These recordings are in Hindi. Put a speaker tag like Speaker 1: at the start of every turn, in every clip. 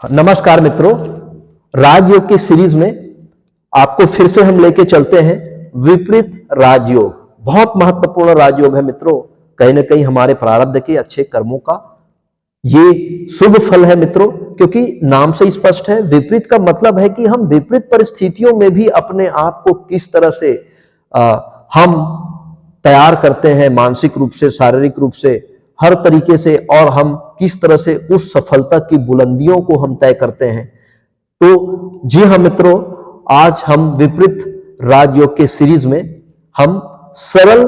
Speaker 1: नमस्कार मित्रों, राजयोग की सीरीज में आपको फिर से हम लेके चलते हैं विपरीत राजयोग। बहुत महत्वपूर्ण राजयोग है मित्रों, कहीं ना कहीं हमारे प्रारब्ध के अच्छे कर्मों का ये शुभ फल है मित्रों, क्योंकि नाम से स्पष्ट है। विपरीत का मतलब है कि हम विपरीत परिस्थितियों में भी अपने आप को किस तरह से हम तैयार करते हैं, मानसिक रूप से, शारीरिक रूप से, हर तरीके से, और हम किस तरह से उस सफलता की बुलंदियों को हम तय करते हैं। तो जी हाँ मित्रों, आज हम विपरीत राजयोग के सीरीज में हम सरल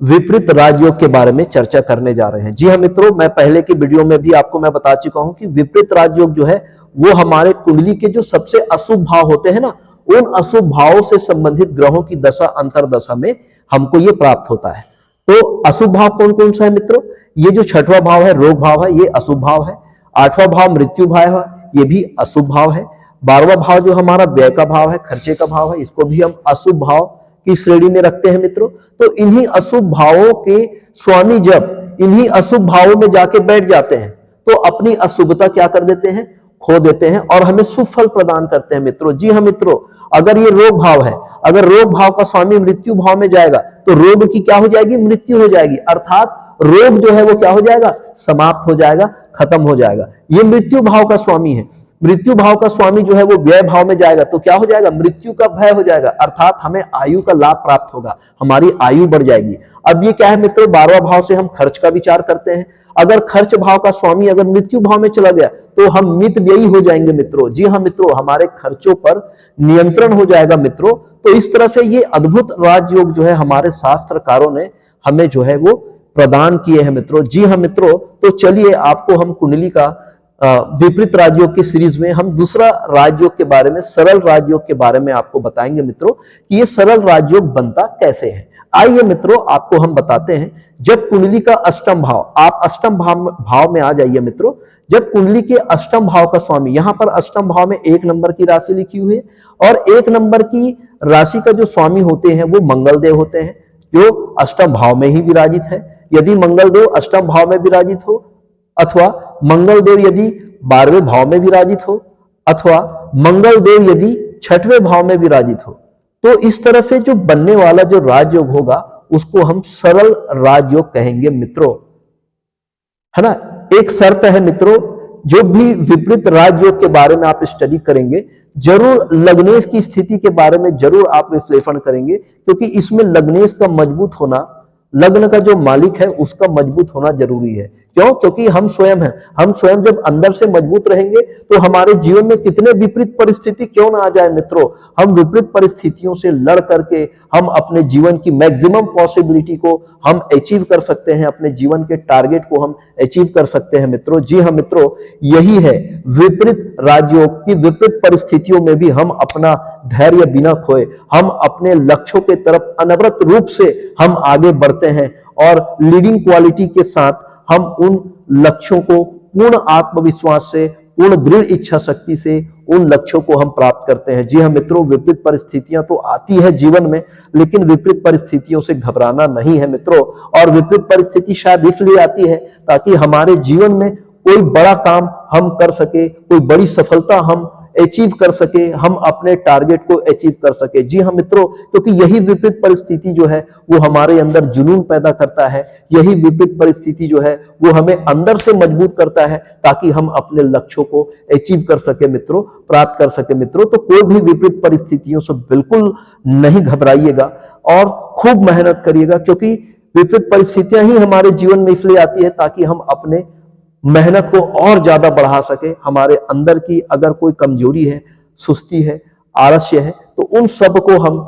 Speaker 1: विपरीत राजयोग के बारे में चर्चा करने जा रहे हैं। जी हाँ मित्रों, मैं पहले की वीडियो में भी आपको मैं बता चुका हूं कि विपरीत राजयोग जो है वो हमारे कुंडली के जो सबसे अशुभ भाव होते हैं ना, उन अशुभ भावों से संबंधित ग्रहों की दशा अंतरदशा में हमको ये प्राप्त होता है। तो अशुभ भाव कौन कौन सा है मित्रों? ये जो छठवां भाव है, रोग भाव है, ये अशुभ भाव है। आठवां भाव मृत्यु भाव है, ये भी अशुभ भाव है। 12वां भाव जो हमारा व्यय का भाव है, खर्चे का भाव है, इसको भी हम अशुभ भाव की श्रेणी में रखते हैं मित्रों। तो इन्हीं अशुभ भावों के स्वामी जब इन्हीं अशुभ भावों में जाके बैठ जाते हैं तो अपनी अशुभता क्या कर देते हैं, खो देते हैं, और हमें शुभ फल प्रदान करते हैं मित्रों। जी हाँ मित्रों, अगर ये रोग भाव है, अगर रोग भाव का स्वामी मृत्यु भाव में जाएगा तो रोग की क्या हो जाएगी, मृत्यु हो जाएगी, अर्थात रोग जो है वो क्या हो जाएगा, समाप्त हो जाएगा, खत्म हो जाएगा। ये मृत्यु भाव का स्वामी है। मृत्यु भाव का स्वामी जो है वो व्यय भाव में जाएगा तो क्या हो जाएगा, मृत्यु का भय हो जाएगा, अर्थात हमें आयु का लाभ प्राप्त होगा, हमारी आयु बढ़ जाएगी। अब ये क्या है मित्रों, 12वां भाव से हम खर्च का विचार करते हैं। अगर खर्च भाव का स्वामी अगर मृत्यु भाव में चला गया तो हम मित व्ययी हो जाएंगे मित्रों। जी हाँ मित्रों, हमारे खर्चों पर नियंत्रण हो जाएगा मित्रों। तो इस तरह से ये अद्भुत राजयोग जो है हमारे शास्त्रकारों ने हमें जो है वो प्रदान किए हैं मित्रों। जी हाँ मित्रों, तो चलिए आपको हम कुंडली का विपरीत राजयोग की सीरीज में हम दूसरा राजयोग के बारे में, सरल राजयोग के बारे में आपको बताएंगे मित्रों कि ये सरल राजयोग बनता कैसे है। आइए मित्रों, आपको हम बताते हैं। जब कुंडली का अष्टम भाव, आप अष्टम भाव में आ जाइए मित्रों। जब कुंडली के अष्टम भाव का स्वामी, यहां पर अष्टम भाव में 1 नंबर की राशि लिखी हुई है, और 1 नंबर की राशि का जो स्वामी होते हैं वो मंगल देव होते हैं, जो अष्टम भाव में ही विराजित है। यदि मंगल देव अष्टम भाव में विराजित हो, अथवा मंगल देव यदि 12वें भाव में विराजित हो, अथवा मंगल देव यदि 6वें भाव में विराजित हो, तो इस तरह से जो बनने वाला जो राजयोग होगा उसको हम सरल राजयोग कहेंगे मित्रों, है ना। एक शर्त है मित्रों, जो भी विपरीत राजयोग के बारे में आप स्टडी करेंगे, जरूर लग्नेश की स्थिति के बारे में जरूर आप विश्लेषण करेंगे, क्योंकि इसमें लग्नेश का मजबूत होना, लग्न का जो मालिक है उसका मजबूत होना जरूरी है। क्यों? क्योंकि हम स्वयं हैं, हम स्वयं जब अंदर से मजबूत रहेंगे तो हमारे जीवन में कितने विपरीत परिस्थिति क्यों ना आ जाए मित्रों, हम विपरीत परिस्थितियों से लड़ करके हम अपने जीवन की मैक्सिमम पॉसिबिलिटी को हम अचीव कर सकते हैं, अपने जीवन के टारगेट को हम अचीव कर सकते हैं मित्रों। जी हाँ मित्रों, यही है विपरीत राजयोग की। विपरीत परिस्थितियों में भी हम अपना धैर्य बिना खोए, हम अपने लक्ष्यों के तरफ अनवरत रूप से हम आगे बढ़ते हैं, और लीडिंग क्वालिटी के साथ हम उन लक्ष्यों को पूर्ण आत्मविश्वास से, पूर्ण दृढ़ इच्छा शक्ति से उन लक्ष्यों को हम प्राप्त करते हैं। जी हाँ मित्रों, विपरीत परिस्थितियां तो आती है जीवन में, लेकिन विपरीत परिस्थितियों से घबराना नहीं है मित्रों। और विपरीत परिस्थिति शायद इसलिए आती है ताकि हमारे जीवन में कोई बड़ा काम हम कर सके, कोई बड़ी सफलता हम अचीव कर सके, हम अपने टारगेट को अचीव कर सके। जी हाँ मित्रों, क्योंकि यही विपरीत परिस्थिति जो है वो हमारे अंदर जुनून पैदा करता है, यही विपरीत परिस्थिति जो है वो हमें अंदर से मजबूत करता है, ताकि हम अपने लक्ष्यों को अचीव कर सके मित्रों, प्राप्त कर सके मित्रों। तो कोई भी विपरीत परिस्थितियों से बिल्कुल नहीं घबराइएगा और खूब मेहनत करिएगा, क्योंकि विपरीत परिस्थितियां ही हमारे जीवन में इसलिए आती है ताकि हम अपने मेहनत को और ज्यादा बढ़ा सके। हमारे अंदर की अगर कोई कमजोरी है, सुस्ती है, आलस्य है, तो उन सब को हम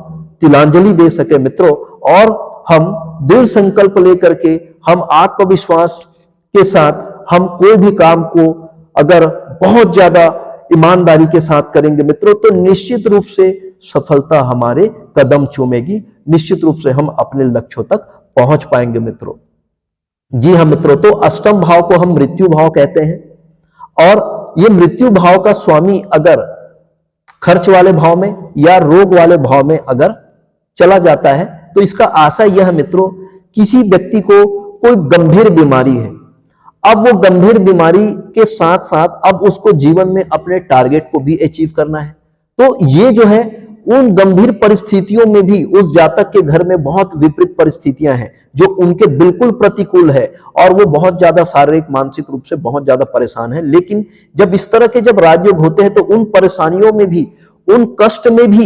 Speaker 1: तिलांजलि दे सके मित्रों, और हम दृढ़ संकल्प लेकर के, हम आत्मविश्वास के साथ हम कोई भी काम को अगर बहुत ज्यादा ईमानदारी के साथ करेंगे मित्रों, तो निश्चित रूप से सफलता हमारे कदम चूमेगी, निश्चित रूप से हम अपने लक्ष्यों तक पहुंच पाएंगे मित्रों। जी हाँ मित्रों, तो अष्टम भाव को हम मृत्यु भाव कहते हैं, और ये मृत्यु भाव का स्वामी अगर खर्च वाले भाव में या रोग वाले भाव में अगर चला जाता है तो इसका आशा यह मित्रों, किसी व्यक्ति को कोई गंभीर बीमारी है, अब वो गंभीर बीमारी के साथ साथ अब उसको जीवन में अपने टारगेट को भी अचीव करना है। तो ये जो है उन गंभीर परिस्थितियों में भी उस जातक के घर में बहुत विपरीत परिस्थितियां हैं जो उनके बिल्कुल प्रतिकूल है, और वो बहुत ज्यादा शारीरिक मानसिक रूप से बहुत ज्यादा परेशान है। लेकिन जब इस तरह के जब राजयोग होते हैं तो उन परेशानियों में भी, उन कष्ट में भी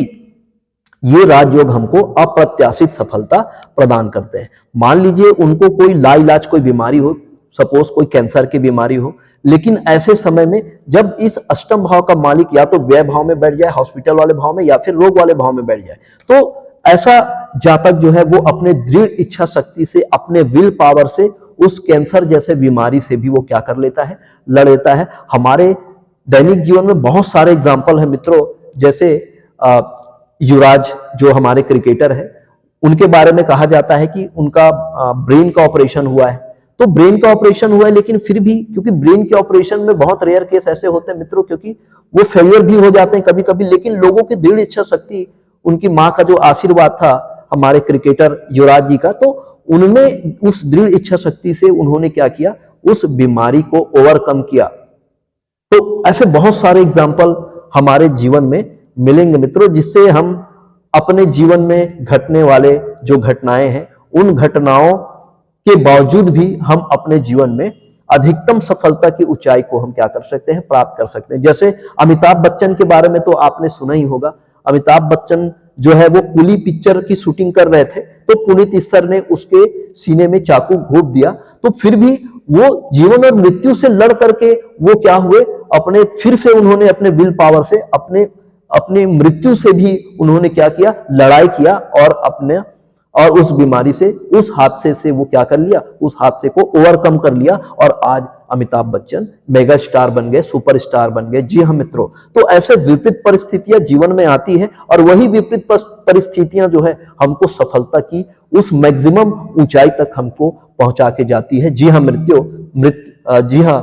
Speaker 1: ये राजयोग हमको अप्रत्याशित सफलता प्रदान करते हैं। मान लीजिए उनको कोई लाइलाज कोई बीमारी हो, सपोज कोई कैंसर की बीमारी हो, लेकिन ऐसे समय में जब इस अष्टम भाव का मालिक या तो व्यय भाव में बैठ जाए, हॉस्पिटल वाले भाव में, या फिर रोग वाले भाव में बैठ जाए, तो ऐसा जातक जो है वो अपने दृढ़ इच्छा शक्ति से, अपने विल पावर से उस कैंसर जैसे बीमारी से भी वो क्या कर लेता है, लड़ लेता है। हमारे दैनिक जीवन में बहुत सारे एग्जाम्पल है मित्रों, जैसे युवराज जो हमारे क्रिकेटर है, उनके बारे में कहा जाता है कि उनका ब्रेन का ऑपरेशन हुआ है। तो ब्रेन का ऑपरेशन हुआ है, लेकिन फिर भी क्योंकि ब्रेन के ऑपरेशन में बहुत रेयर केस ऐसे होते हैं मित्रों, क्योंकि वो फेलियर भी हो जाते हैं कभी कभी, लेकिन लोगों की दृढ़ इच्छा शक्ति, उनकी माँ का जो आशीर्वाद था हमारे क्रिकेटर युवराज जी का, तो उनमें उस दृढ़ इच्छा शक्ति से उन्होंने क्या किया, उस बीमारी को ओवरकम किया। तो ऐसे बहुत सारे एग्जाम्पल हमारे जीवन में मिलेंगे मित्रों, जिससे हम अपने जीवन में घटने वाले जो घटनाएं हैं, उन घटनाओं के बावजूद भी हम अपने जीवन में अधिकतम सफलता की ऊंचाई को हम क्या कर सकते हैं, प्राप्त कर सकते हैं। जैसे अमिताभ बच्चन के बारे में तो आपने सुना ही होगा। अमिताभ बच्चन जो है वो कुली पिक्चर की शूटिंग कर रहे थे, तो पुनीत ईश्वर ने उसके सीने में चाकू घोंप दिया, तो फिर भी वो जीवन और मृत्यु से लड़ करके वो क्या हुए, अपने फिर से उन्होंने अपने विल पावर से अपने मृत्यु से भी उन्होंने क्या किया, लड़ाई किया, और उस बीमारी से, उस हादसे से वो क्या कर लिया, उस हादसे को ओवरकम कर लिया, और आज अमिताभ बच्चन मेगा स्टार बन गए, सुपर स्टार बन गए। जी हाँ मित्रों, तो ऐसे विपरीत परिस्थितियां जीवन में आती है, और वही विपरीत परिस्थितियां जो है हमको सफलता की उस मैक्सिमम ऊंचाई तक हमको पहुंचा के जाती है। जी हाँ जी हाँ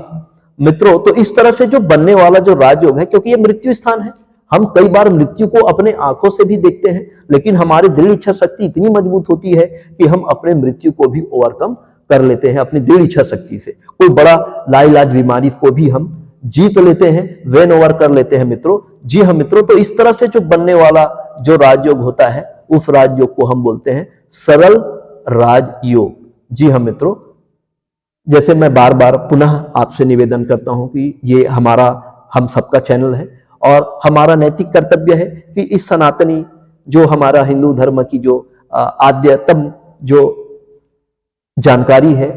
Speaker 1: मित्रों, तो इस तरह से जो बनने वाला जो राजयोग है, क्योंकि ये मृत्यु स्थान है, हम कई बार मृत्यु को अपने आंखों से भी देखते हैं, लेकिन हमारी दृढ़ इच्छा शक्ति इतनी मजबूत होती है कि हम अपने मृत्यु को भी ओवरकम कर लेते हैं अपनी दृढ़ इच्छा शक्ति से। कोई बड़ा लाइलाज बीमारी को भी हम जीत लेते हैं, वेन ओवर कर लेते हैं मित्रों। जी हाँ मित्रों, तो इस तरह से जो बनने वाला जो राजयोग होता है, उस राजयोग को हम बोलते हैं सरल राजयोग। जी हाँ मित्रों, जैसे मैं बार बार पुनः आपसे निवेदन करता हूं कि ये हम सबका चैनल है, और हमारा नैतिक कर्तव्य है कि इस सनातनी जो हमारा हिंदू धर्म की जो आद्यतम जो जानकारी है,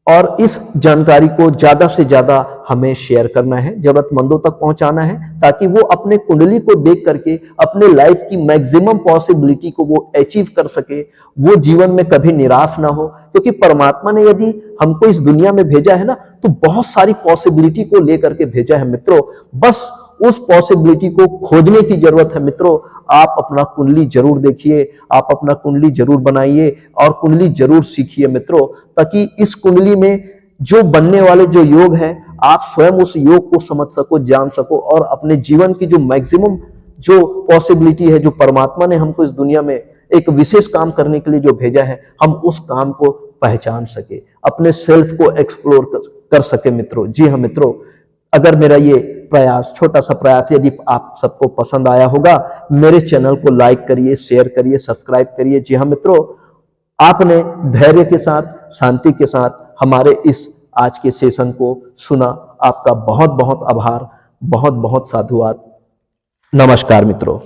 Speaker 1: और इस जानकारी को ज्यादा से ज्यादा हमें शेयर करना है, जरूरतमंदों तक पहुंचाना है, ताकि वो अपने कुंडली को देख करके अपने लाइफ की मैक्सिमम पॉसिबिलिटी को वो अचीव कर सके, वो जीवन में कभी निराश ना हो। क्योंकि परमात्मा ने यदि हमको इस दुनिया में भेजा है ना, तो बहुत सारी पॉसिबिलिटी को लेकर के भेजा है मित्रों। बस उस पॉसिबिलिटी को खोजने की जरूरत है मित्रों। आप अपना कुंडली जरूर देखिए, आप अपना कुंडली जरूर बनाइए, और कुंडली जरूर सीखिए मित्रों, ताकि इस कुंडली में जो बनने वाले जो योग है, आप स्वयं उस योग को समझ सको, जान सको, और अपने जीवन की जो मैक्सिमम जो पॉसिबिलिटी है, जो परमात्मा ने हमको इस दुनिया में एक विशेष काम करने के लिए जो भेजा है, हम उस काम को पहचान सके, अपने सेल्फ को एक्सप्लोर कर सके मित्रों। जी हाँ मित्रों, अगर मेरा ये प्रयास, छोटा सा प्रयास यदि आप सबको पसंद आया होगा, मेरे चैनल को लाइक करिए, शेयर करिए, सब्सक्राइब करिए। जी हाँ मित्रों, आपने धैर्य के साथ, शांति के साथ हमारे इस आज के सेशन को सुना, आपका बहुत बहुत आभार, बहुत बहुत साधुवाद। नमस्कार मित्रों।